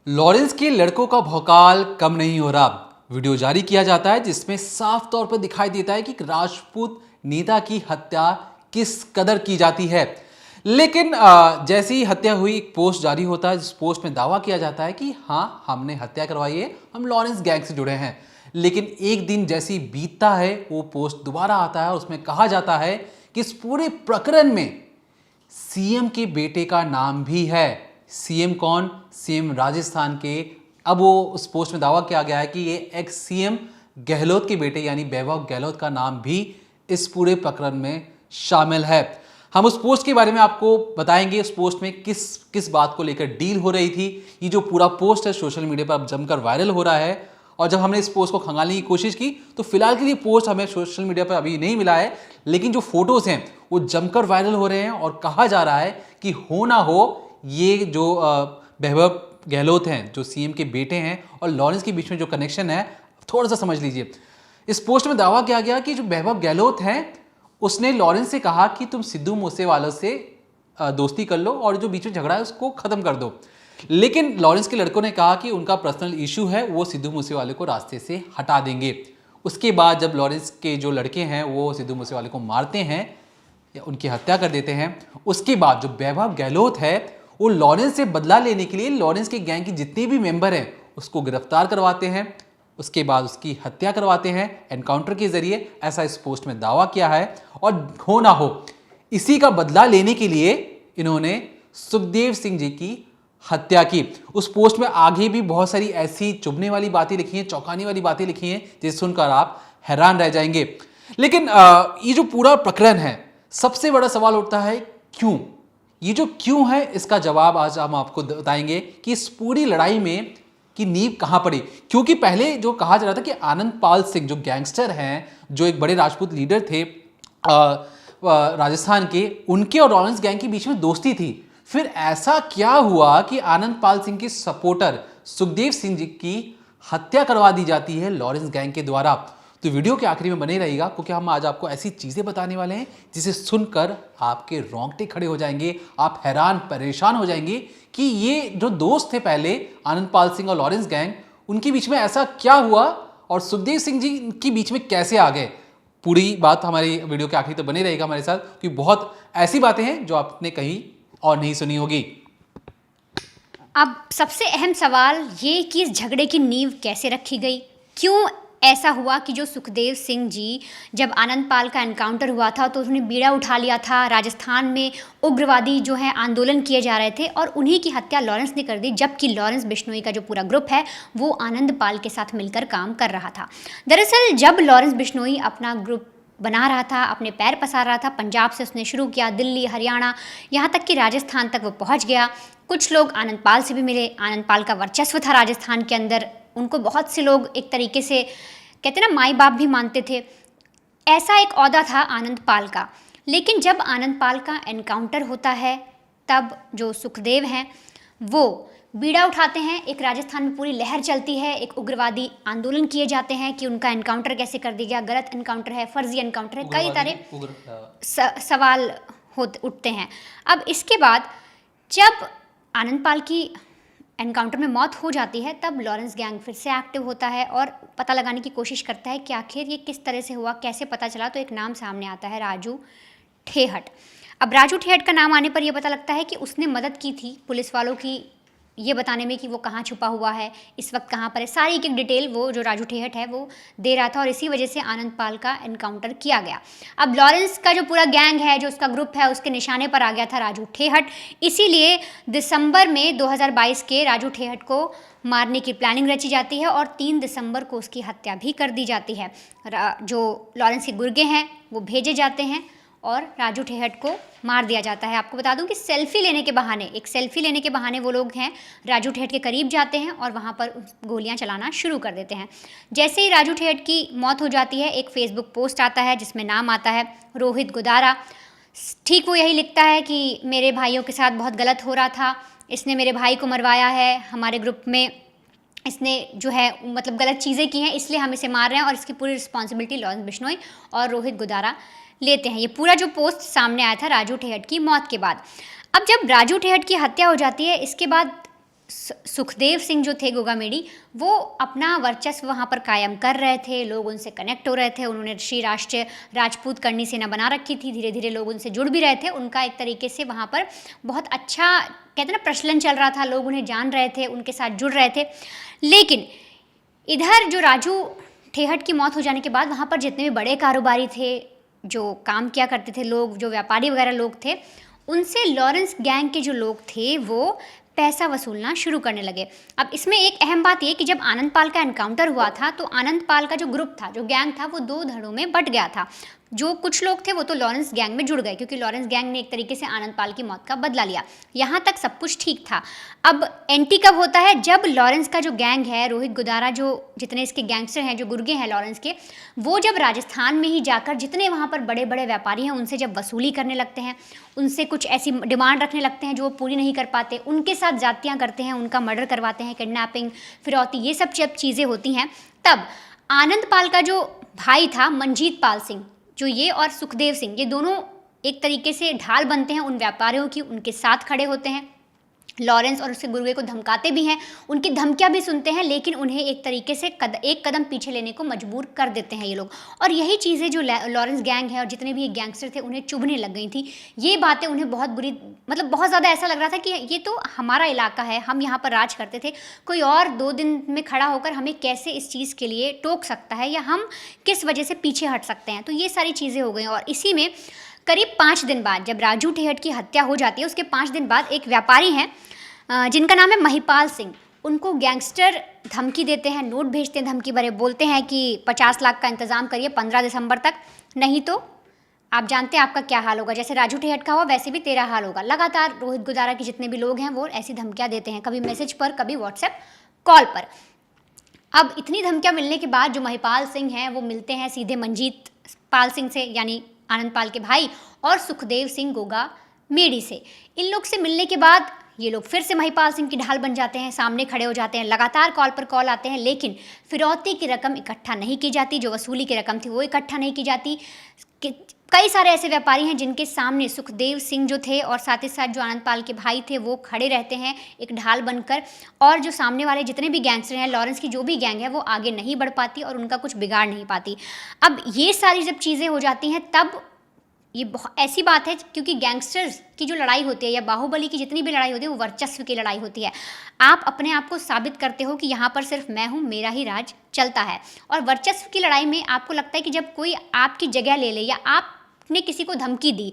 Lawrence के लड़कों का भौकाल कम नहीं हो रहा। वीडियो जारी किया जाता है जिसमें साफ तौर पर दिखाई देता है कि राजपूत नेता की हत्या किस कदर की जाती है। लेकिन जैसे ही हत्या हुई एक पोस्ट जारी होता है जिस पोस्ट में दावा किया जाता है कि हाँ हमने हत्या करवाई है, हम लॉरेंस गैंग से जुड़े हैं। लेकिन एक दिन जैसे ही बीतता है वो पोस्ट दोबारा आता है और उसमें कहा जाता है कि इस पूरे प्रकरण में सीएम के बेटे का नाम भी है। सीएम कौन? सीएम राजस्थान के। अब वो उस पोस्ट में दावा किया गया है कि ये एक्स सीएम गहलोत के बेटे यानी वैभव गहलोत का नाम भी इस पूरे प्रकरण में शामिल है। हम उस पोस्ट के बारे में आपको बताएंगे, उस पोस्ट में किस किस बात को लेकर डील हो रही थी। ये जो पूरा पोस्ट है सोशल मीडिया पर अब जमकर वायरल हो रहा है और जब हमने इस पोस्ट को खंगालने की कोशिश की तो फिलहाल के लिए पोस्ट हमें सोशल मीडिया पर अभी नहीं मिला है, लेकिन जो फोटोज हैं वो जमकर वायरल हो रहे हैं और कहा जा रहा है कि हो ना हो ये जो वैभव गहलोत हैं जो सीएम के बेटे हैं और लॉरेंस के बीच में जो कनेक्शन है थोड़ा सा समझ लीजिए। इस पोस्ट में दावा किया गया कि जो वैभव गहलोत हैं उसने लॉरेंस से कहा कि तुम सिद्धू मूसेवाला से दोस्ती कर लो और जो बीच में झगड़ा है उसको खत्म कर दो। लेकिन लॉरेंस के लड़कों ने कहा कि उनका पर्सनल इशू है, वो सिद्धू मूसेवाले को रास्ते से हटा देंगे। उसके बाद जब लॉरेंस के जो लड़के हैं वो सिद्धू मूसेवाले को मारते हैं या उनकी हत्या कर देते हैं, उसके बाद जो वैभव गहलोत है वो लॉरेंस से बदला लेने के लिए लॉरेंस के गैंग के जितने भी मेंबर हैं उसको गिरफ्तार करवाते हैं, उसके बाद उसकी हत्या करवाते हैं एनकाउंटर के जरिए। ऐसा इस पोस्ट में दावा किया है और हो ना हो इसी का बदला लेने के लिए इन्होंने सुखदेव सिंह जी की हत्या की। उस पोस्ट में आगे भी बहुत सारी ऐसी चुभने वाली बातें लिखी हैं, चौंकाने वाली बातें लिखी हैं जिसे सुनकर आप हैरान रह जाएंगे। लेकिन ये जो पूरा प्रकरण है सबसे बड़ा सवाल उठता है क्यों। ये जो क्यों है इसका जवाब आज हम आपको बताएंगे कि इस पूरी लड़ाई में की नींव कहां पड़ी। क्योंकि पहले जो कहा जा रहा था कि आनंद पाल सिंह जो गैंगस्टर हैं, जो एक बड़े राजपूत लीडर थे राजस्थान के, उनके और लॉरेंस गैंग के बीच में दोस्ती थी। फिर ऐसा क्या हुआ कि आनंद पाल सिंह के सपोर्टर सुखदेव सिंह जी की हत्या करवा दी जाती है लॉरेंस गैंग के द्वारा। तो वीडियो के आखिरी में बने रहिएगा क्योंकि हम आज आपको ऐसी चीजें बताने वाले हैं जिसे सुनकर आपके रोंगटे खड़े हो जाएंगे, आप हैरान परेशान हो जाएंगे कि ये जो दोस्त थे पहले आनंद पाल सिंह और लॉरेंस गैंग, उनके बीच में ऐसा क्या हुआ और सुखदेव सिंह जी के बीच में कैसे आ गए। पूरी बात हमारी वीडियो के आखिरी तक बने रहेगा हमारे साथ क्योंकि बहुत ऐसी बातें हैं जो आपने कहीं और नहीं सुनी होगी। अब सबसे अहम सवाल ये कि इस झगड़े की नींव कैसे रखी गई, क्यों ऐसा हुआ कि जो सुखदेव सिंह जी जब आनंद पाल का एनकाउंटर हुआ था तो उन्होंने बीड़ा उठा लिया था। राजस्थान में उग्रवादी जो है आंदोलन किए जा रहे थे और उन्हीं की हत्या लॉरेंस ने कर दी, जबकि लॉरेंस बिश्नोई का जो पूरा ग्रुप है वो आनंद पाल के साथ मिलकर काम कर रहा था। दरअसल जब लॉरेंस बिश्नोई अपना ग्रुप बना रहा था, अपने पैर पसार रहा था, पंजाब से उसने शुरू किया, दिल्ली, हरियाणा, यहाँ तक कि राजस्थान तक वो पहुँच गया। कुछ लोग आनंद पाल से भी मिले, आनंद पाल का वर्चस्व था राजस्थान के अंदर, उनको बहुत से लोग एक तरीके से कहते ना माई बाप भी मानते थे। ऐसा एक औहदा था आनंद पाल का। लेकिन जब आनंद पाल का एनकाउंटर होता है तब जो सुखदेव हैं वो बीड़ा उठाते हैं, एक राजस्थान में पूरी लहर चलती है, एक उग्रवादी आंदोलन किए जाते हैं कि उनका एनकाउंटर कैसे कर दिया गया, गलत एनकाउंटर है, फर्जी एनकाउंटर है, कई तरह सवाल उठते हैं। अब इसके बाद जब आनंद पाल की एनकाउंटर में मौत हो जाती है तब लॉरेंस गैंग फिर से एक्टिव होता है और पता लगाने की कोशिश करता है कि आखिर ये किस तरह से हुआ, कैसे पता चला। तो एक नाम सामने आता है, राजू ठेहट। अब राजू ठेहट का नाम आने पर यह पता लगता है कि उसने मदद की थी पुलिस वालों की ये बताने में कि वो कहाँ छुपा हुआ है, इस वक्त कहाँ पर है, सारी एक डिटेल वो जो राजू ठेहट है वो दे रहा था और इसी वजह से आनंद पाल का एनकाउंटर किया गया। अब लॉरेंस का जो पूरा गैंग है, जो उसका ग्रुप है, उसके निशाने पर आ गया था राजू ठेहट। इसीलिए दिसंबर में 2022 के राजू ठेहट को मारने की प्लानिंग रची जाती है और 3 दिसंबर को उसकी हत्या भी कर दी जाती है। जो लॉरेंस के गुर्गे हैं वो भेजे जाते हैं और राजू ठेहट को मार दिया जाता है। आपको बता दूं कि सेल्फी लेने के बहाने वो लोग हैं राजू ठेहट के करीब जाते हैं और वहाँ पर गोलियाँ चलाना शुरू कर देते हैं। जैसे ही राजू ठेहट की मौत हो जाती है एक फेसबुक पोस्ट आता है जिसमें नाम आता है रोहित गुदारा। ठीक वो यही लिखता है कि मेरे भाइयों के साथ बहुत गलत हो रहा था, इसने मेरे भाई को मरवाया है, हमारे ग्रुप में इसने जो है मतलब गलत चीज़ें की हैं इसलिए हम इसे मार रहे हैं और इसकी पूरी रिस्पॉन्सिबिलिटी लॉरेंस बिश्नोई और रोहित गुदारा लेते हैं। ये पूरा जो पोस्ट सामने आया था राजू ठेहट की मौत के बाद। अब जब राजू ठेहट की हत्या हो जाती है इसके बाद सुखदेव सिंह जो थे गोगामेडी, वो अपना वर्चस्व वहाँ पर कायम कर रहे थे, लोग उनसे कनेक्ट हो रहे थे, उन्होंने श्री राष्ट्रीय राजपूत करनी सेना बना रखी थी, धीरे धीरे लोग उनसे जुड़ भी रहे थे, उनका एक तरीके से वहाँ पर बहुत अच्छा कहते हैं ना प्रचलन चल रहा था, लोग उन्हें जान रहे थे, उनके साथ जुड़ रहे थे। लेकिन इधर जो राजू ठेहट की मौत हो जाने के बाद वहाँ पर जितने भी बड़े कारोबारी थे, जो काम किया करते थे लोग, जो व्यापारी वगैरह लोग थे, उनसे लॉरेंस गैंग के जो लोग थे वो पैसा वसूलना शुरू करने लगे। अब इसमें एक अहम बात ये कि जब आनंद पाल का एनकाउंटर हुआ था तो आनंद पाल का जो ग्रुप था, जो गैंग था, वो 2 धड़ों में बट गया था। जो कुछ लोग थे वो तो लॉरेंस गैंग में जुड़ गए क्योंकि लॉरेंस गैंग ने एक तरीके से आनंद पाल की मौत का बदला लिया। यहाँ तक सब कुछ ठीक था। अब एंटी कब होता है, जब लॉरेंस का जो गैंग है, रोहित गुदारा, जो जितने इसके गैंगस्टर हैं, जो गुर्गे हैं लॉरेंस के, वो जब राजस्थान में ही जाकर जितने वहाँ पर बड़े बड़े व्यापारी हैं उनसे जब वसूली करने लगते हैं, उनसे कुछ ऐसी डिमांड रखने लगते हैं जो वो पूरी नहीं कर पाते, उनके साथ जातियाँ करते हैं, उनका मर्डर करवाते हैं, किडनैपिंग, फिरौती, ये सब जब चीज़ें होती हैं, तब आनंद पाल का जो भाई था मनजीत पाल सिंह, जो ये और सुखदेव सिंह, ये दोनों एक तरीके से ढाल बनते हैं उन व्यापारियों की, उनके साथ खड़े होते हैं। लॉरेंस और उसके गुर्गे को धमकाते भी हैं, उनकी धमकियां भी सुनते हैं, लेकिन उन्हें एक तरीके से एक कदम पीछे लेने को मजबूर कर देते हैं ये लोग। और यही चीज़ें जो लॉरेंस गैंग है और जितने भी ये गैंगस्टर थे उन्हें चुभने लग गई थी। ये बातें उन्हें बहुत बुरी, मतलब बहुत ज़्यादा ऐसा लग रहा था कि ये तो हमारा इलाका है, हम यहाँ पर राज करते थे, कोई और 2 दिन में खड़ा होकर हमें कैसे इस चीज़ के लिए टोक सकता है या हम किस वजह से पीछे हट सकते हैं। तो ये सारी चीज़ें हो गई। और इसी में करीब 5 दिन बाद जब राजू ठेहट की हत्या हो जाती है, उसके 5 दिन बाद एक व्यापारी हैं जिनका नाम है महिपाल सिंह, उनको गैंगस्टर धमकी देते हैं, नोट भेजते हैं धमकी भरे, बोलते हैं कि 50 लाख का इंतज़ाम करिए 15 दिसंबर तक, नहीं तो आप जानते हैं आपका क्या हाल होगा। जैसे राजू ठेहट का हुआ वैसे भी तेरा हाल होगा। लगातार रोहित गुदारा के जितने भी लोग हैं वो ऐसी धमकियाँ देते हैं, कभी मैसेज पर, कभी व्हाट्सएप कॉल पर। अब इतनी धमकियाँ मिलने के बाद जो महिपाल सिंह हैं वो मिलते हैं सीधे मनजीत पाल सिंह से, यानी आनंद पाल के भाई, और सुखदेव सिंह गोगामेडी से। इन लोग से मिलने के बाद ये लोग फिर से महिपाल सिंह की ढाल बन जाते हैं, सामने खड़े हो जाते हैं, लगातार कॉल पर कॉल आते हैं, लेकिन फिरौती की रकम इकट्ठा नहीं की जाती, जो वसूली की रकम थी वो इकट्ठा नहीं की जाती। कई सारे ऐसे व्यापारी हैं जिनके सामने सुखदेव सिंह जो थे और साथ ही साथ जो आनंद पाल के भाई थे वो खड़े रहते हैं एक ढाल बनकर, और जो सामने वाले जितने भी गैंगस्टर हैं, लॉरेंस की जो भी गैंग है, वो आगे नहीं बढ़ पाती और उनका कुछ बिगाड़ नहीं पाती। अब ये सारी जब चीज़ें हो जाती हैं तब ये बहुत ऐसी बात है, क्योंकि गैंगस्टर्स की जो लड़ाई होती है या बाहुबली की जितनी भी लड़ाई होती है वो वर्चस्व की लड़ाई होती है। आप अपने आप को साबित करते हो कि यहाँ पर सिर्फ मैं हूँ, मेरा ही राज चलता है। और वर्चस्व की लड़ाई में आपको लगता है कि जब कोई आपकी जगह ले ले या आपने किसी को धमकी दी,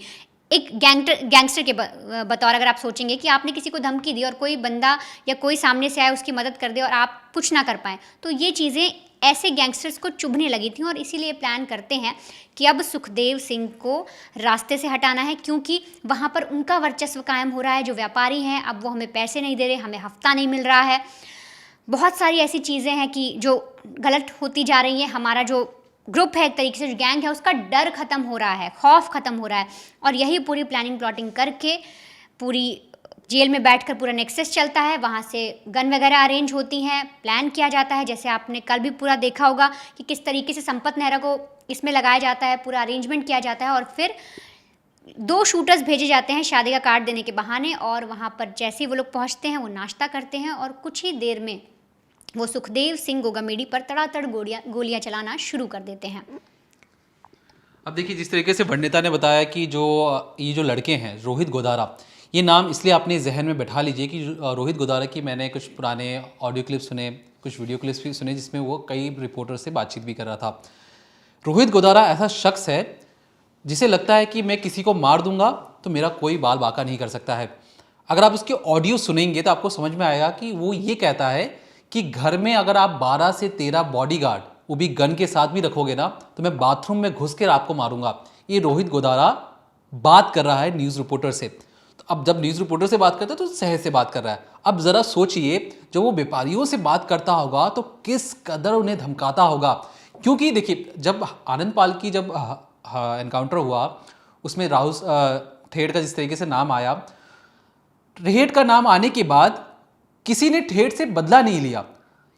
एक गैंगस्टर के बतौर अगर आप सोचेंगे कि आपने किसी को धमकी दी और कोई बंदा या कोई सामने से आए उसकी मदद कर दे और आप कुछ ना कर पाएँ, तो ये चीज़ें ऐसे गैंगस्टर्स को चुभने लगी थी। और इसीलिए प्लान करते हैं कि अब सुखदेव सिंह को रास्ते से हटाना है, क्योंकि वहाँ पर उनका वर्चस्व कायम हो रहा है। जो व्यापारी हैं अब वो हमें पैसे नहीं दे रहे, हमें हफ्ता नहीं मिल रहा है, बहुत सारी ऐसी चीज़ें हैं कि जो गलत होती जा रही हैं। हमारा जो ग्रुप है, एक तरीके से जो गैंग है, उसका डर ख़त्म हो रहा है, खौफ ख़त्म हो रहा है। और यही पूरी प्लानिंग प्लॉटिंग करके पूरी जेल में बैठकर पूरा नेक्सस चलता है, वहाँ से गन वगैरह अरेंज होती हैं, प्लान किया जाता है। जैसे आपने कल भी पूरा देखा होगा कि किस तरीके से संपत नेहरा को इसमें लगाया जाता है, पूरा अरेंजमेंट किया जाता है। और फिर 2 शूटर्स भेजे जाते हैं शादी का कार्ड देने के बहाने, और वहाँ पर जैसे ही वो लोग पहुँचते हैं वो नाश्ता करते हैं और कुछ ही देर में वो सुखदेव सिंह गोगामेडी पर तड़ातड़ गोलियाँ चलाना शुरू कर देते हैं। अब देखिए, जिस तरीके से भंडेता ने बताया कि ये जो लड़के हैं रोहित गोदारा, ये नाम इसलिए अपने जहन में बैठा लीजिए कि रोहित गोदारा की मैंने कुछ पुराने ऑडियो क्लिप सुने, कुछ वीडियो क्लिप्स भी सुने, जिसमें वो कई रिपोर्टर से बातचीत भी कर रहा था। रोहित गोदारा ऐसा शख्स है जिसे लगता है कि मैं किसी को मार दूंगा तो मेरा कोई बाल बाका नहीं कर सकता है। अगर आप उसके ऑडियो सुनेंगे तो आपको समझ में आएगा कि वो ये कहता है कि घर में अगर आप 12 से 13 बॉडीगार्ड, वो भी गन के साथ भी रखोगे ना, तो मैं बाथरूम में घुस कर आपको मारूंगा। ये रोहित गोदारा बात कर रहा है न्यूज़ रिपोर्टर से। तो अब जब न्यूज़ रिपोर्टर से बात करता है तो सहज से बात कर रहा है। अब ज़रा सोचिए, जब वो व्यापारियों से बात करता होगा तो किस कदर उन्हें धमकाता होगा। क्योंकि देखिए, जब आनंद पाल की जब एनकाउंटर हुआ, उसमें राहुल ठेठ का जिस तरीके से नाम आया, ठेठ का नाम आने के बाद किसी ने ठेठ से बदला नहीं लिया।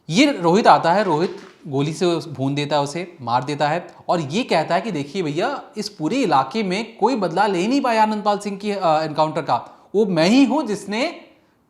ये रोहित आता है, रोहित गोली से भून देता है, उसे मार देता है और ये कहता है कि देखिए भैया, इस पूरे इलाके में कोई बदला ले नहीं पाया आनंदपाल सिंह की एनकाउंटर का। वो मैं ही हूं जिसने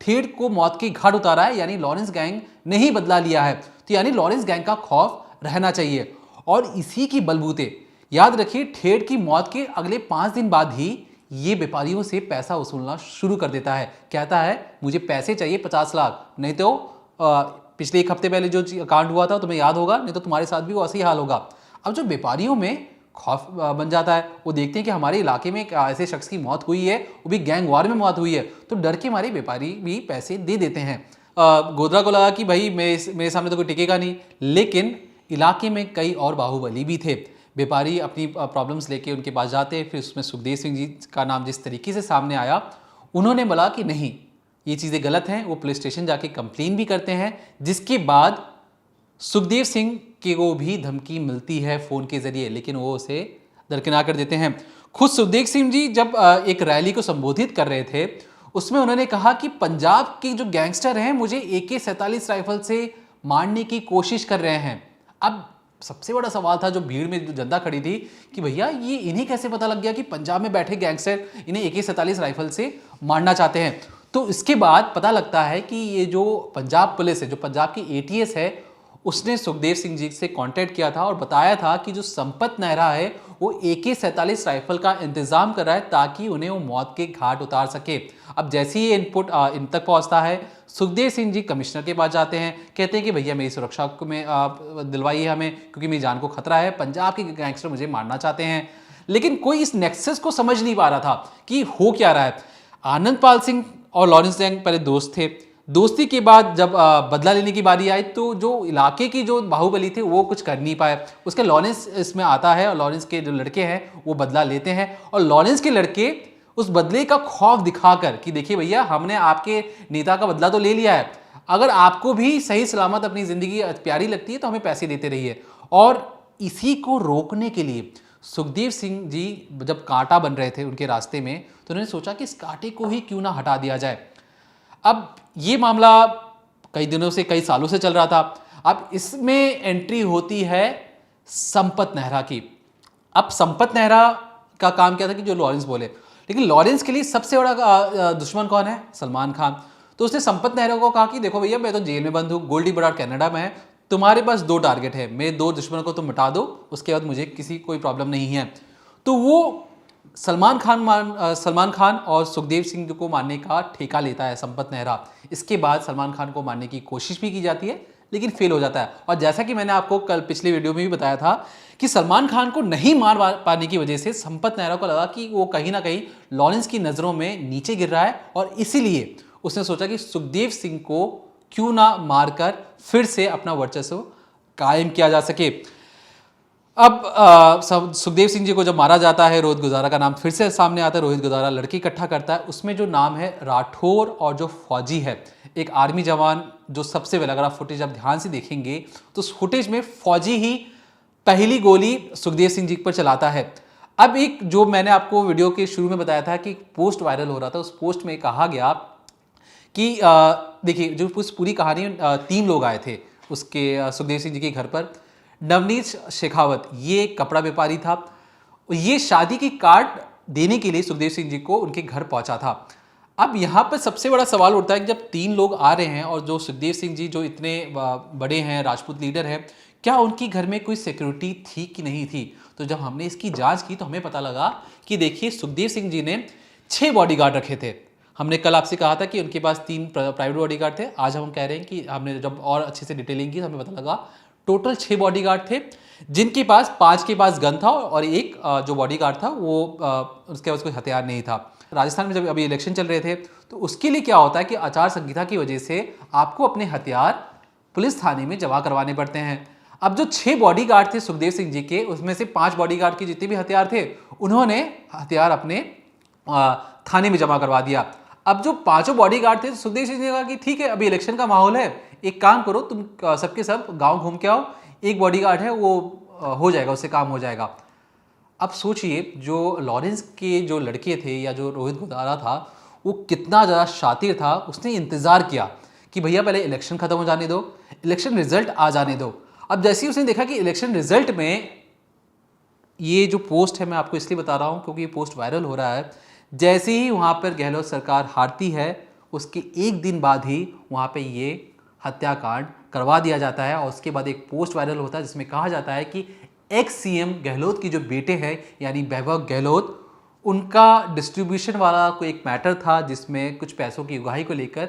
ठेठ को मौत के घाट उतारा है, यानी लॉरेंस गैंग ने ही बदला लिया है। तो यानी लॉरेंस गैंग का खौफ रहना चाहिए। और इसी की बलबूते याद रखिए, ठेठ की मौत के अगले 5 दिन बाद ही ये व्यापारियों से पैसा वसूलना शुरू कर देता है। कहता है मुझे पैसे चाहिए 50 लाख, नहीं तो पिछले 1 हफ्ते पहले जो कांड हुआ था तुम्हें याद होगा, नहीं तो तुम्हारे साथ भी वो ऐसे ही हाल होगा। अब जो व्यापारियों में खौफ बन जाता है, वो देखते हैं कि हमारे इलाके में एक ऐसे शख्स की मौत हुई है, वो भी गैंग वार में मौत हुई है, तो डर के मारे व्यापारी भी पैसे दे देते हैं। गोधरा को लगा कि भाई मेरे सामने तो कोई टिकेगा नहीं, लेकिन इलाके में कई और बाहुबली भी थे। व्यापारी अपनी प्रॉब्लम्स लेके उनके पास जाते, फिर उसमें सुखदेव सिंह जी का नाम जिस तरीके से सामने आया, उन्होंने बोला कि नहीं ये चीज़ें गलत हैं। वो पुलिस स्टेशन जाके कंप्लेन भी करते हैं, जिसके बाद सुखदेव सिंह को भी धमकी मिलती है फ़ोन के ज़रिए, लेकिन वो उसे दरकिनार कर देते हैं। खुद सुखदेव सिंह जी जब एक रैली को संबोधित कर रहे थे, उसमें उन्होंने कहा कि पंजाब के जो गैंगस्टर हैं मुझे AK-47 राइफल से मारने की कोशिश कर रहे हैं। अब सबसे बड़ा सवाल था जो भीड़ में जो जनता खड़ी थी कि भैया ये इन्हें कैसे पता लग गया कि पंजाब में बैठे गैंगस्टर इन्हें AK-47 राइफल से मारना चाहते हैं। तो इसके बाद पता लगता है कि ये जो पंजाब पुलिस है, जो पंजाब की ATS है, उसने सुखदेव सिंह जी से कांटेक्ट किया था और बताया था कि जो संपत नेहरा है वो AK-47 राइफल का इंतजाम कर रहा है ताकि उन्हें वो मौत के घाट उतार सके। अब जैसे ही इनपुट इन तक पहुंचता है, सुखदेव सिंह जी कमिश्नर के पास जाते हैं, कहते हैं कि भैया मेरी सुरक्षा को में दिलवाइए हमें, क्योंकि मेरी जान को खतरा है, पंजाब के गैंगस्टर मुझे मारना चाहते हैं। लेकिन कोई इस नेक्सस को समझ नहीं पा रहा था कि हो क्या रहा है। आनंदपाल सिंह और लॉरेंस गैंग पहले दोस्त थे, दोस्ती के बाद जब बदला लेने की बारी आई तो जो इलाके की जो बाहुबली थे वो कुछ कर नहीं पाए। उसके लॉरेंस इसमें आता है और लॉरेंस के जो लड़के हैं वो बदला लेते हैं, और लॉरेंस के लड़के उस बदले का खौफ दिखाकर कि देखिए भैया हमने आपके नेता का बदला तो ले लिया है, अगर आपको भी सही सलामत अपनी ज़िंदगी प्यारी लगती है तो हमें पैसे देते रहिए। और इसी को रोकने के लिए सुखदेव सिंह जी जब कांटा बन रहे थे उनके रास्ते में, तो उन्होंने सोचा कि इस कांटे को ही क्यों ना हटा दिया जाए। अब ये मामला कई दिनों से, कई सालों से चल रहा था। अब इसमें एंट्री होती है संपत नेहरा की। अब संपत नेहरा का काम क्या था कि जो लॉरेंस बोले, लेकिन लॉरेंस के लिए सबसे बड़ा दुश्मन कौन है? सलमान खान। तो उसने संपत नेहरा को कहा कि देखो भैया मैं तो जेल में बंद हूँ, गोल्डी बराड़ कनाडा में है, तुम्हारे पास 2 टारगेट है, मेरे 2 दुश्मनों को तुम मिटा दो, उसके बाद मुझे कोई प्रॉब्लम नहीं है। तो वो सलमान खान और सुखदेव सिंह को मारने का ठेका लेता है संपत नेहरा। इसके बाद सलमान खान को मारने की कोशिश भी की जाती है, लेकिन फेल हो जाता है। और जैसा कि मैंने आपको कल पिछले वीडियो में भी बताया था कि सलमान खान को नहीं मार पाने की वजह से संपत नेहरा को लगा कि वो कहीं ना कहीं लॉरेंस की नज़रों में नीचे गिर रहा है, और इसीलिए उसने सोचा कि सुखदेव सिंह को क्यों ना मारकर फिर से अपना वर्चस्व कायम किया जा सके। अब सुखदेव सिंह जी को जब मारा जाता है, रोहित गुजारा का नाम फिर से सामने आता है। रोहित गुजारा लड़के इकट्ठा करता है, उसमें जो नाम है राठौर और जो फौजी है, एक आर्मी जवान जो सबसे पहले, अगर आप फुटेज आप ध्यान से देखेंगे तो उस फुटेज में फौजी ही पहली गोली सुखदेव सिंह जी पर चलाता है। अब एक जो मैंने आपको वीडियो के शुरू में बताया था कि पोस्ट वायरल हो रहा था, उस पोस्ट में कहा गया कि देखिए जो पूरी कहानी 3 लोग आए थे उसके सुखदेव सिंह जी के घर पर। नवनीत शेखावत ये कपड़ा व्यापारी था, ये शादी की कार्ड देने के लिए सुखदेव सिंह जी को उनके घर पहुंचा था। अब यहाँ पर सबसे बड़ा सवाल उठता है कि जब 3 लोग आ रहे हैं और जो सुखदेव सिंह जी जो इतने बड़े हैं, राजपूत लीडर हैं, क्या उनकी घर में कोई सिक्योरिटी थी कि नहीं थी? तो जब हमने इसकी जांच की तो हमें पता लगा कि देखिए सुखदेव सिंह जी ने 6 बॉडीगार्ड रखे थे। हमने कल आपसे कहा था कि उनके पास 3 प्राइवेट बॉडीगार्ड थे, आज हम कह रहे हैं कि हमने जब और अच्छे से डिटेलिंग की तो हमें पता लगा टोटल 6 बॉडीगार्ड थे, जिनके पास 5 के पास गन था और एक जो बॉडीगार्ड था वो उसके पास कोई हथियार नहीं था। राजस्थान में जब अभी इलेक्शन चल रहे थे तो उसके लिए क्या होता है कि आचार संहिता की वजह से आपको अपने हथियार पुलिस थाने में जमा करवाने पड़ते हैं। अब जो 6 बॉडीगार्ड थे सुखदेव सिंह जी के, उसमें से 5 बॉडीगार्ड के जितने भी हथियार थे उन्होंने हथियार अपने थाने में जमा करवा दिया। अब जो 5 बॉडीगार्ड थे, सुखदेव सिंह जी ने कहा कि ठीक है अभी इलेक्शन का माहौल है, एक काम करो तुम सबके सब गांव घूम के आओ, एक बॉडीगार्ड है वो हो जाएगा, उससे काम हो जाएगा। अब सोचिए जो लॉरेंस के जो लड़के थे या जो रोहित गुजारा था वो कितना ज़्यादा शातिर था। उसने इंतज़ार किया कि भैया पहले इलेक्शन ख़त्म हो जाने दो, इलेक्शन रिजल्ट आ जाने दो। अब जैसे ही उसने देखा कि इलेक्शन रिजल्ट में ये जो पोस्ट है, मैं आपको इसलिए बता रहा हूँ क्योंकि ये पोस्ट वायरल हो रहा है, जैसे ही वहाँ पर गहलोत सरकार हारती है उसके एक दिन बाद ही वहाँ पे ये हत्याकांड करवा दिया जाता है। और उसके बाद एक पोस्ट वायरल होता है जिसमें कहा जाता है कि एक्स सीएम गहलोत की जो बेटे हैं यानी वैभव गहलोत, उनका डिस्ट्रीब्यूशन वाला कोई एक मैटर था जिसमें कुछ पैसों की उगाही को लेकर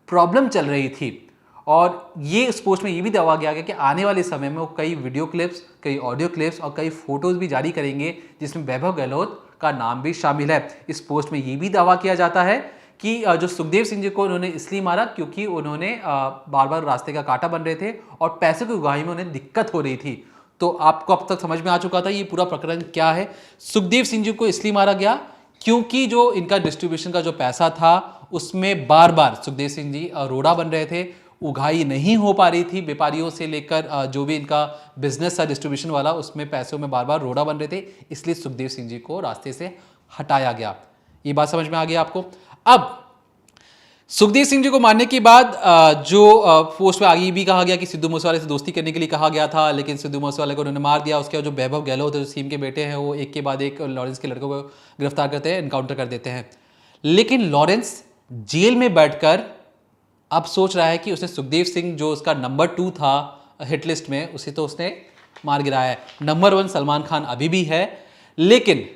प्रॉब्लम चल रही थी। और ये इस पोस्ट में ये भी दावा किया गया कि आने वाले समय में वो कई वीडियो क्लिप्स, कई ऑडियो क्लिप्स और कई फोटोज भी जारी करेंगे जिसमें वैभव गहलोत का नाम भी शामिल है। इस पोस्ट में ये भी दावा किया जाता है कि जो सुखदेव सिंह जी को उन्होंने इसलिए मारा क्योंकि उन्होंने बार बार रास्ते का कांटा बन रहे थे और पैसे की उगाही में उन्हें दिक्कत हो रही थी। तो आपको अब तक समझ में आ चुका था ये पूरा प्रकरण क्या है। सुखदेव सिंह जी को इसलिए मारा गया क्योंकि जो इनका डिस्ट्रीब्यूशन का जो पैसा था उसमें बार बार सुखदेव सिंह जी रोड़ा बन रहे थे, उगाही नहीं हो पा रही थी। व्यापारियों से लेकर जो भी इनका बिजनेस था डिस्ट्रीब्यूशन वाला, उसमें पैसों में बार बार रोड़ा बन रहे थे, इसलिए सुखदेव सिंह जी को रास्ते से हटाया गया। ये बात समझ में आ गई आपको। अब सुखदेव सिंह जी को मारने के बाद जो पोस्ट में आगे भी कहा गया कि सिद्धू मूसेवाले से दोस्ती करने के लिए कहा गया था, लेकिन सिद्धू मूसेवाले को उन्होंने मार दिया। उसके बाद जो वैभव गहलोत जो सीएम के बेटे हैं वो एक के बाद एक लॉरेंस के लड़कों को गिरफ्तार करते हैं, एनकाउंटर कर देते हैं। लेकिन लॉरेंस जेल में बैठकर अब सोच रहा है कि उसने सुखदेव सिंह जो उसका नंबर 2 था हिट लिस्ट में, उसे तो उसने मार गिराया है। नंबर 1 सलमान खान अभी भी है, लेकिन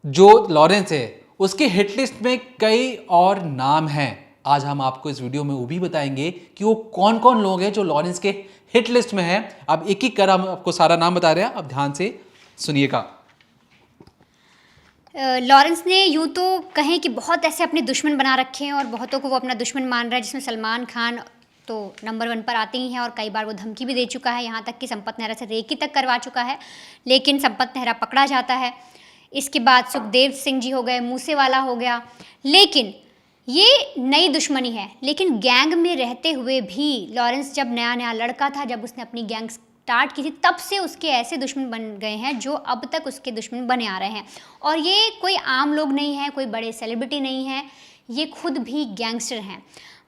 जो लॉरेंस है उसके हिट लिस्ट में कई और नाम हैं। आज हम आपको इस वीडियो में वो भी बताएंगे कि वो कौन कौन लोग हैं जो लॉरेंस के हिट लिस्ट में हैं। अब एक एक कर हम आपको सारा नाम बता रहे हैं, अब ध्यान से सुनिएगा। लॉरेंस ने यूँ तो कहें कि बहुत ऐसे अपने दुश्मन बना रखे हैं और बहुतों को वो अपना दुश्मन मान रहा है, जिसमें सलमान खान तो नंबर 1 पर आते ही हैं और कई बार वो धमकी भी दे चुका है, यहाँ तक कि संपत नेहरा से रेकी तक करवा चुका है, लेकिन संपत नेहरा पकड़ा जाता है। इसके बाद सुखदेव सिंह जी हो गए, मूसेवाला हो गया, लेकिन ये नई दुश्मनी है। लेकिन गैंग में रहते हुए भी लॉरेंस जब नया नया लड़का था, जब उसने अपनी गैंग स्टार्ट की थी, तब से उसके ऐसे दुश्मन बन गए हैं जो अब तक उसके दुश्मन बने आ रहे हैं। और ये कोई आम लोग नहीं है, कोई बड़े सेलिब्रिटी नहीं है, ये खुद भी गैंगस्टर हैं।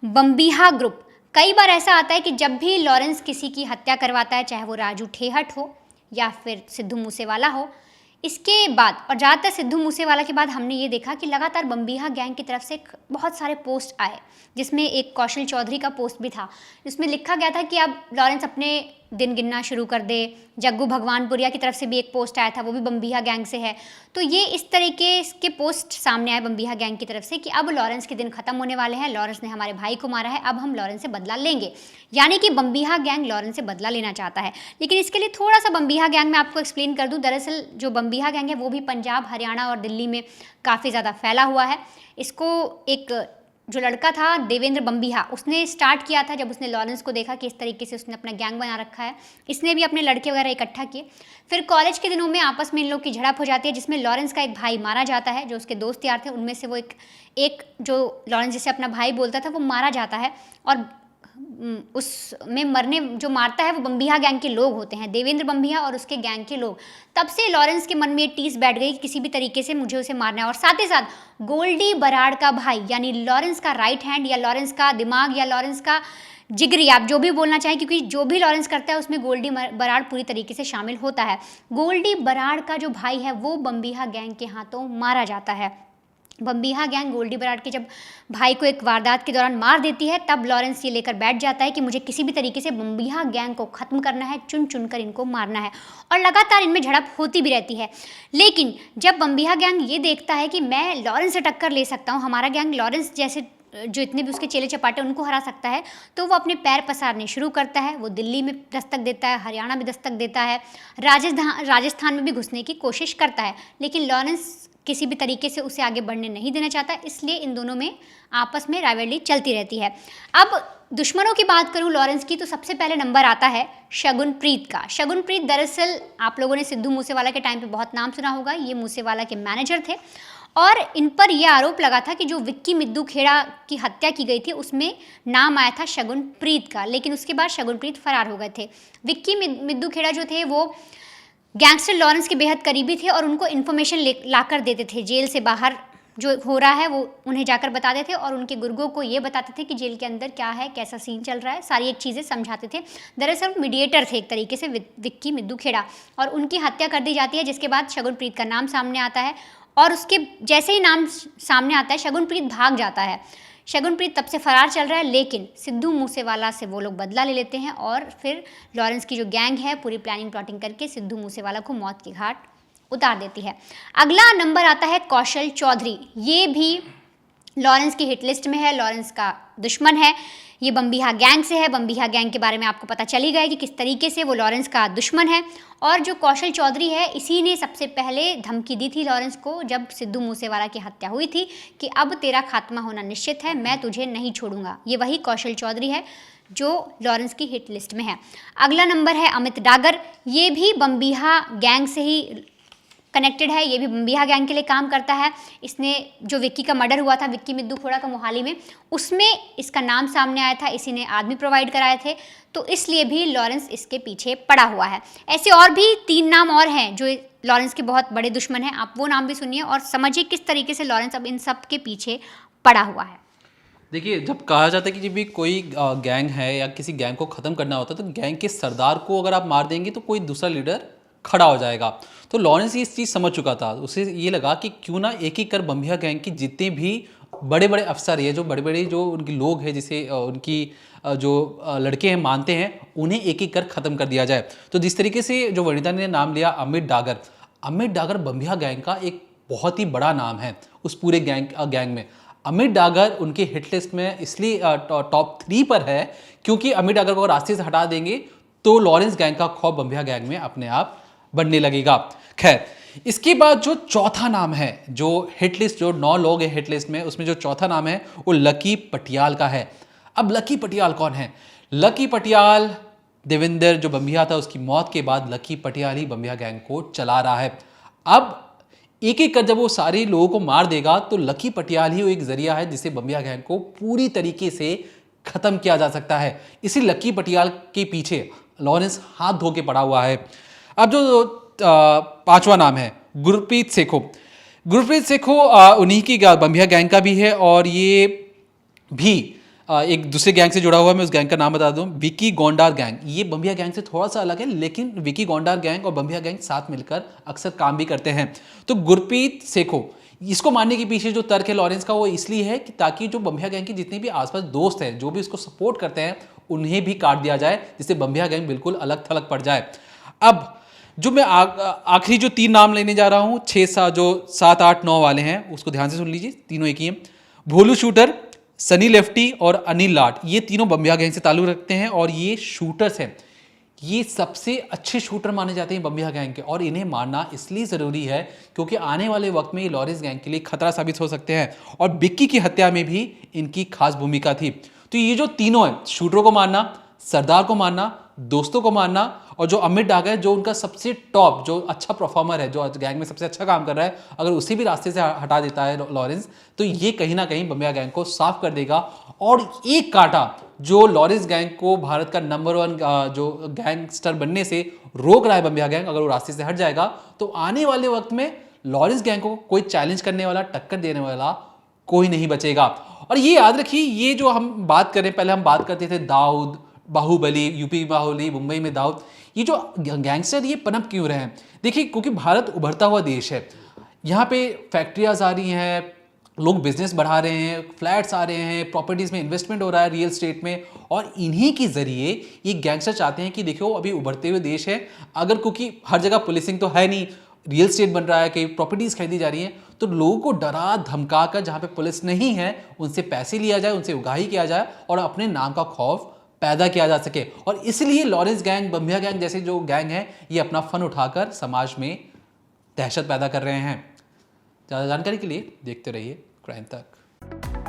बम्बीहा ग्रुप, कई बार ऐसा आता है कि जब भी लॉरेंस किसी की हत्या करवाता है, चाहे वो राजू ठेहट हो या फिर सिद्धू मूसेवाला हो, इसके बाद और ज़्यादातर सिद्धू मूसेवाला के बाद हमने ये देखा कि लगातार बम्बीहा गैंग की तरफ से बहुत सारे पोस्ट आए, जिसमें एक कौशल चौधरी का पोस्ट भी था, जिसमें लिखा गया था कि अब लॉरेंस अपने दिन गिनना शुरू कर दे। जग्गू भगवानपुरिया की तरफ से भी एक पोस्ट आया था, वो भी बम्बीहा गैंग से है। तो ये इस तरीके के पोस्ट सामने आए बम्बीहा गैंग की तरफ से कि अब लॉरेंस के दिन खत्म होने वाले हैं, लॉरेंस ने हमारे भाई को मारा है, अब हम लॉरेंस से बदला लेंगे। यानी कि बम्बीहा गैंग लॉरेंस से बदला लेना चाहता है। लेकिन इसके लिए थोड़ा सा बम्बीहा गैंग मैं आपको एक्सप्लेन कर दूँ। दरअसल जो बम्बीहा गैंग है वो भी पंजाब, हरियाणा और दिल्ली में काफ़ी ज़्यादा फैला हुआ है। इसको एक जो लड़का था देवेंद्र बम्बीहा, उसने स्टार्ट किया था जब उसने लॉरेंस को देखा कि इस तरीके से उसने अपना गैंग बना रखा है। इसने भी अपने लड़के वगैरह इकट्ठा किए। फिर कॉलेज के दिनों में आपस में इन लोग की झड़प हो जाती है, जिसमें लॉरेंस का एक भाई मारा जाता है। जो उसके दोस्त यार थे उनमें से वो एक जो लॉरेंस जिसे अपना भाई बोलता था वो मारा जाता है, और उसमें मरने जो मारता है वो बम्बीहा गैंग के लोग होते हैं, देवेंद्र बम्बीहा और उसके गैंग के लोग। तब से लॉरेंस के मन में ये टीस बैठ गई कि किसी भी तरीके से मुझे उसे मारना है। और साथ ही साथ गोल्डी बराड़ का भाई यानी लॉरेंस का राइट हैंड या लॉरेंस का दिमाग या लॉरेंस का जिगरी, आप जो भी बोलना चाहें, क्योंकि जो भी लॉरेंस करता है उसमें गोल्डी बराड़ पूरी तरीके से शामिल होता है। गोल्डी बराड़ का जो भाई है वो बम्बीहा गैंग के हाथों मारा जाता है। बम्बीहा गैंग गोल्डी बराड़ के जब भाई को एक वारदात के दौरान मार देती है, तब लॉरेंस ये लेकर बैठ जाता है कि मुझे किसी भी तरीके से बम्बीहा गैंग को ख़त्म करना है, चुन चुन कर इनको मारना है। और लगातार इनमें झड़प होती भी रहती है। लेकिन जब बम्बीहा गैंग ये देखता है कि मैं लॉरेंस से टक्कर ले सकता हूँ, हमारा गैंग लॉरेंस जैसे जो इतने भी उसके चेले चपाटे उनको हरा सकता है, तो वो अपने पैर पसारने शुरू करता है। वो दिल्ली में दस्तक देता है, हरियाणा में दस्तक देता है, राजस्थान में भी घुसने की कोशिश करता है। लेकिन लॉरेंस किसी भी तरीके से उसे आगे बढ़ने नहीं देना चाहता, इसलिए इन दोनों में आपस में राइवलरी चलती रहती है। अब दुश्मनों की बात करूं लॉरेंस की, तो सबसे पहले नंबर आता है शगुनप्रीत का। शगुनप्रीत दरअसल आप लोगों ने सिद्धू मूसेवाला के टाइम पे बहुत नाम सुना होगा। ये मूसेवाला के मैनेजर थे और इन पर यह आरोप लगा था कि जो विक्की मिद्दू खेड़ा की हत्या की गई थी उसमें नाम आया था शगुनप्रीत का, लेकिन उसके बाद शगुनप्रीत फरार हो गए थे। विक्की मिद्दू खेड़ा जो थे वो गैंगस्टर लॉरेंस के बेहद करीबी थे और उनको इन्फॉर्मेशन लाकर देते थे। जेल से बाहर जो हो रहा है वो उन्हें जाकर बताते थे और उनके गुर्गों को ये बताते थे कि जेल के अंदर क्या है, कैसा सीन चल रहा है, सारी एक चीज़ें समझाते थे। दरअसल मीडिएटर थे एक तरीके से विक्की मिद्दू खेड़ा, और उनकी हत्या कर दी जाती है, जिसके बाद शगुनप्रीत का नाम सामने आता है। और उसके जैसे ही नाम सामने आता है शगुनप्रीत भाग जाता है। शगुनप्रीत तब से फरार चल रहा है, लेकिन सिद्धू मूसेवाला से वो लोग बदला ले लेते हैं और फिर लॉरेंस की जो गैंग है पूरी प्लानिंग प्लॉटिंग करके सिद्धू मूसेवाला को मौत की घाट उतार देती है। अगला नंबर आता है कौशल चौधरी। ये भी लॉरेंस की हिट लिस्ट में है, लॉरेंस का दुश्मन है। ये बम्बिहा गैंग से है। बम्बिहा गैंग के बारे में आपको पता चल ही गया कि किस तरीके से वो लॉरेंस का दुश्मन है। और जो कौशल चौधरी है, इसी ने सबसे पहले धमकी दी थी लॉरेंस को जब सिद्धू मूसेवाला की हत्या हुई थी कि अब तेरा खात्मा होना निश्चित है, मैं तुझे नहीं छोड़ूंगा। ये वही कौशल चौधरी है जो लॉरेंस की हिट लिस्ट में है। अगला नंबर है अमित डागर। ये भी बम्बिहा गैंग से ही कनेक्टेड है, ये भी बम्बिहा गैंग के लिए काम करता है। इसने जो विक्की का मर्डर हुआ था, विक्की मिद्दू खोड़ा का मोहाली में, उसमें इसका नाम सामने आया था, इसी ने आदमी प्रोवाइड कराए थे, तो इसलिए भी लॉरेंस इसके पीछे पड़ा हुआ है। ऐसे और भी 3 नाम और हैं जो लॉरेंस के बहुत बड़े दुश्मन हैं। आप वो नाम भी सुनिए और समझिए किस तरीके से लॉरेंस अब इन सब के पीछे पड़ा हुआ है। देखिए, जब कहा जाता है कि जब भी कोई गैंग है या किसी गैंग को ख़त्म करना होता है तो गैंग के सरदार को अगर आप मार देंगे तो कोई दूसरा लीडर खड़ा हो जाएगा। तो लॉरेंस इस चीज़ समझ चुका था। उसे ये लगा कि क्यों ना एक एक कर बम्बिहा गैंग की जितने भी बड़े बड़े अफसर है, जो बड़े बड़े जो उनके लोग हैं, जिसे उनकी जो लड़के हैं मानते हैं, उन्हें एक एक कर ख़त्म कर दिया जाए। तो जिस तरीके से जो वनिता ने नाम लिया अमित डागर बम्बिहा गैंग का एक बहुत ही बड़ा नाम है उस पूरे गैंग में। अमित डागर उनके हिट लिस्ट में इसलिए टॉप 3 पर है क्योंकि अमित डागर को रास्ते से हटा देंगे तो लॉरेंस गैंग का खौफ बम्बिहा गैंग में अपने आप बढ़ने लगेगा। खैर, इसके बाद जो चौथा नाम है, जो हिट लिस्ट, जो 9 लोग हैं हिट लिस्ट में, उसमें जो चौथा नाम है वो लकी पटियाल का है। अब लकी पटियाल कौन है? लकी पटियाल, देवेंद्र जो बम्बिहा था उसकी मौत के बाद लकी पटियाल ही बम्बिहा गैंग को चला रहा है। अब एक एक कर जब वो सारे लोगों को मार देगा तो लकी पटियाल ही वो एक जरिया है जिससे बम्बिहा गैंग को पूरी तरीके से खत्म किया जा सकता है। इसी लकी पटियाल के पीछे लॉरेंस हाथ धो के पड़ा हुआ है। अब जो 5वां नाम है गुरप्रीत सेखो उन्हीं की बम्बिहा गैंग का भी है और ये भी एक दूसरे गैंग से जुड़ा हुआ है। मैं उस गैंग का नाम बता दूं, विकी गोंडार गैंग। ये बम्बिहा गैंग से थोड़ा सा अलग है, लेकिन विकी गोंडार गैंग और बम्बिहा गैंग साथ मिलकर अक्सर काम भी करते हैं। तो गुरप्रीत सेखो, इसको मारने के पीछे जो तर्क है लॉरेंस का वो इसलिए है कि ताकि जो बम्बिहा गैंग के जितने भी आसपास दोस्त हैं, जो भी इसको सपोर्ट करते हैं, उन्हें भी काट दिया जाए, जिससे बम्बिहा गैंग बिल्कुल अलग थलग पड़ जाए। अब जो मैं आखिरी जो 3 नाम लेने जा रहा हूँ, 7, 8, 9 वाले हैं, उसको ध्यान से सुन लीजिए, तीनों एक ही हैं। भोलू शूटर, सनी लेफ्टी और अनिल लाट, ये तीनों बम्बिहा गैंग से ताल्लुक रखते हैं और ये शूटर्स हैं। ये सबसे अच्छे शूटर माने जाते हैं बम्बिहा गैंग के, और इन्हें मारना इसलिए ज़रूरी है क्योंकि आने वाले वक्त में ये लॉरेंस गैंग के लिए खतरा साबित हो सकते हैं और विक्की की हत्या में भी इनकी खास भूमिका थी। तो ये जो तीनों हैं, शूटरों को मारना, सरदार को मारना, दोस्तों को मारना, और जो अमित डागर जो उनका सबसे टॉप, जो अच्छा परफॉर्मर है, जो गैंग में सबसे अच्छा काम कर रहा है, अगर उसे भी रास्ते से हटा देता है लॉरेंस, तो ये कहीं ना कहीं बम्बिहा गैंग को साफ कर देगा। और एक कांटा जो लॉरेंस गैंग को भारत का नंबर 1 जो गैंगस्टर बनने से रोक रहा है बम्बिहा गैंग, अगर वो रास्ते से हट जाएगा तो आने वाले वक्त में लॉरेंस गैंग को कोई चैलेंज करने वाला, टक्कर देने वाला कोई नहीं बचेगा। और ये याद रखिए, ये जो हम बात करें, पहले हम बात करते थे दाऊद, बाहुबली, यूपी बाहुबली, मुंबई में दाऊद, ये जो गैंगस्टर ये पनप क्यों रहे हैं? देखिए, क्योंकि भारत उभरता हुआ देश है, यहाँ पे फैक्ट्रियाज आ रही हैं, लोग बिजनेस बढ़ा रहे हैं, फ्लैट्स आ रहे हैं, प्रॉपर्टीज़ में इन्वेस्टमेंट हो रहा है, रियल स्टेट में, और इन्हीं के ज़रिए ये गैंगस्टर चाहते हैं कि देखो अभी उभरते हुए देश है, अगर क्योंकि हर जगह पुलिसिंग तो है नहीं, रियल स्टेट बन रहा है, कई प्रॉपर्टीज़ खरीदी जा रही हैं, तो लोगों को डरा धमका कर जहाँ पे पुलिस नहीं है उनसे पैसे लिया जाए, उनसे उगाही किया जाए और अपने नाम का खौफ पैदा किया जा सके। और इसलिए लॉरेंस गैंग, बम्बिहा गैंग जैसे जो गैंग है, ये अपना फन उठाकर समाज में दहशत पैदा कर रहे हैं। ज़्यादा जानकारी के लिए देखते रहिए क्राइम तक।